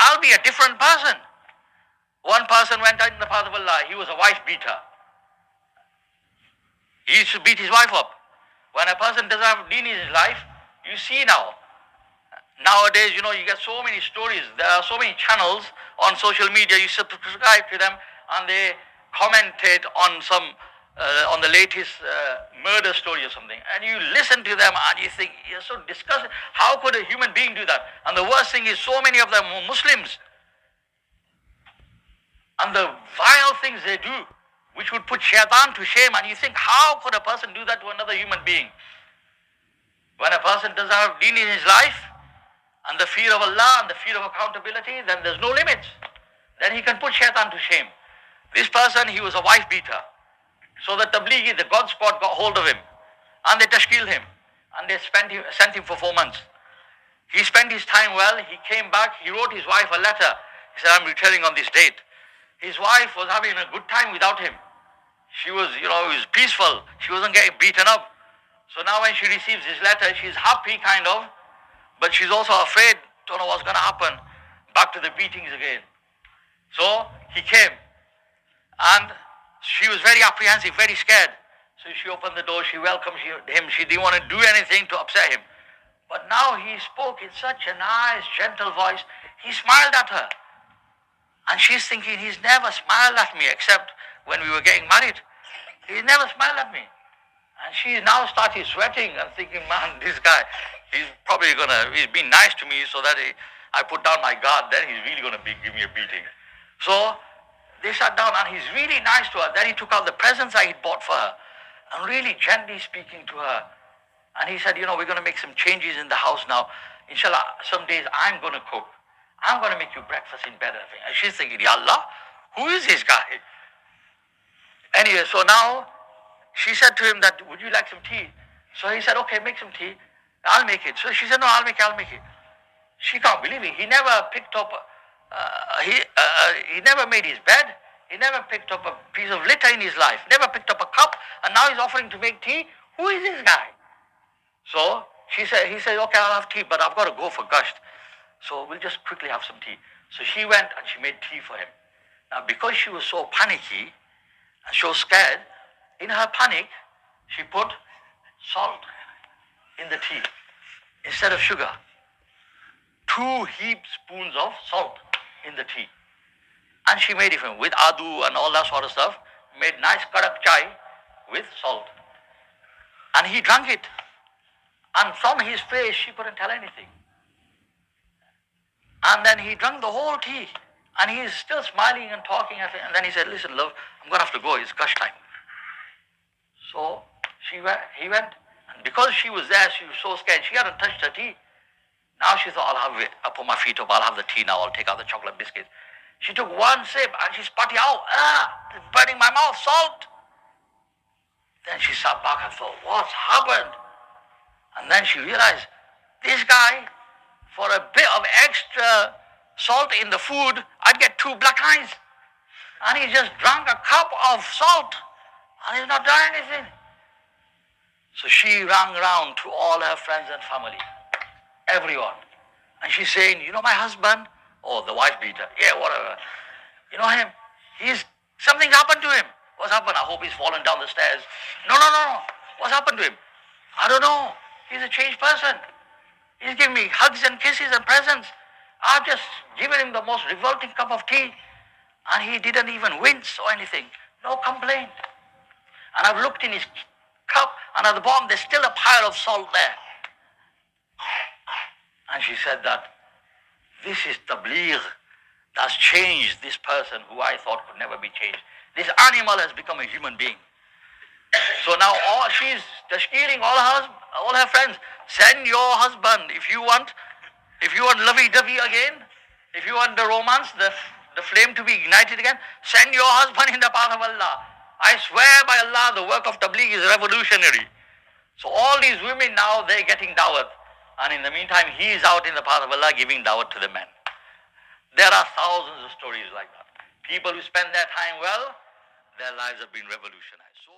I'll be a different person. One person went out in the path of Allah. He was a wife beater. He used to beat his wife up. When a person doesn't have deen in his life, you see now. Nowadays, you get so many stories. There are so many channels on social media. You subscribe to them and they commentate on on the latest murder story or something. And you listen to them and you think, you're so disgusted. How could a human being do that? And the worst thing is so many of them are Muslims. And the vile things they do, which would put shaitan to shame. And you think, how could a person do that to another human being? When a person doesn't have deen in his life, and the fear of Allah and the fear of accountability, then there's no limits. Then he can put shaitan to shame. This person, he was a wife beater. So the tablighi, the God squad, got hold of him. And they tashkiled him. And they sent him for 4 months. He spent his time well. He came back. He wrote his wife a letter. He said, I'm returning on this date. His wife was having a good time without him. She was, it was peaceful. She wasn't getting beaten up. So now when she receives his letter, she's happy kind of. But she's also afraid, don't know what's going to happen. Back to the beatings again. So he came. And she was very apprehensive, very scared. So she opened the door, she welcomed him. She didn't want to do anything to upset him. But now he spoke in such a nice, gentle voice. He smiled at her. And she's thinking, he's never smiled at me except when we were getting married. He's never smiled at me. And she now started sweating and thinking, man, this guy, he's been nice to me so that I put down my guard, then he's really going to give me a beating. So they sat down and he's really nice to her. Then he took out the presents I had bought for her and really gently speaking to her. And he said, we're going to make some changes in the house now. Inshallah, some days I'm going to cook. I'm going to make you breakfast in bed. And she's thinking, Ya Allah, who is this guy? Anyway, so now she said to him that, would you like some tea? So he said, okay, make some tea. I'll make it. So she said, no, I'll make it. She can't believe it. He never picked up, he never made his bed. He never picked up a piece of litter in his life. Never picked up a cup. And now he's offering to make tea. Who is this guy? So he said, okay, I'll have tea, but I've got to go for Gasht. So we'll just quickly have some tea. So she went and she made tea for him. Now because she was so panicky and so scared, in her panic, she put salt in the tea instead of sugar. 2 heaped spoons of salt in the tea. And she made it for him with adu and all that sort of stuff. Made nice kadak chai with salt. And he drank it. And from his face, she couldn't tell anything. And then he drank the whole tea. And he is still smiling and talking. And then he said, listen, love, I'm going to have to go. It's gush time. So he went. And because she was there, she was so scared. She hadn't touched her tea. Now she thought, I'll have it. I'll put my feet up. I'll have the tea now. I'll take out the chocolate biscuits. She took one sip and she spat it out. It's burning my mouth. Salt. Then she sat back and thought, what's happened? And then she realized, this guy, for a bit of extra salt in the food, I'd get 2 black eyes. And he just drank a cup of salt. And he's not done anything. So she ran around to all her friends and family. Everyone. And she's saying, my husband? Oh, the wife beater. Yeah, whatever. You know him? Something's happened to him. What's happened? I hope he's fallen down the stairs. No. What's happened to him? I don't know. He's a changed person. He's giving me hugs and kisses and presents. I've just given him the most revolting cup of tea. And he didn't even wince or anything. No complaint. And I've looked in his cup, and at the bottom there's still a pile of salt there. And she said that this is tabligh that's changed this person who I thought could never be changed. This animal has become a human being. So now she's tashkiling all her friends. Send your husband if you want lovey-dovey again, if you want the romance, the flame to be ignited again, send your husband in the path of Allah. I swear by Allah, the work of tabligh is revolutionary. So all these women now, they're getting dawat. And in the meantime, he is out in the path of Allah giving dawat to the men. There are thousands of stories like that. People who spend their time well, their lives have been revolutionized. So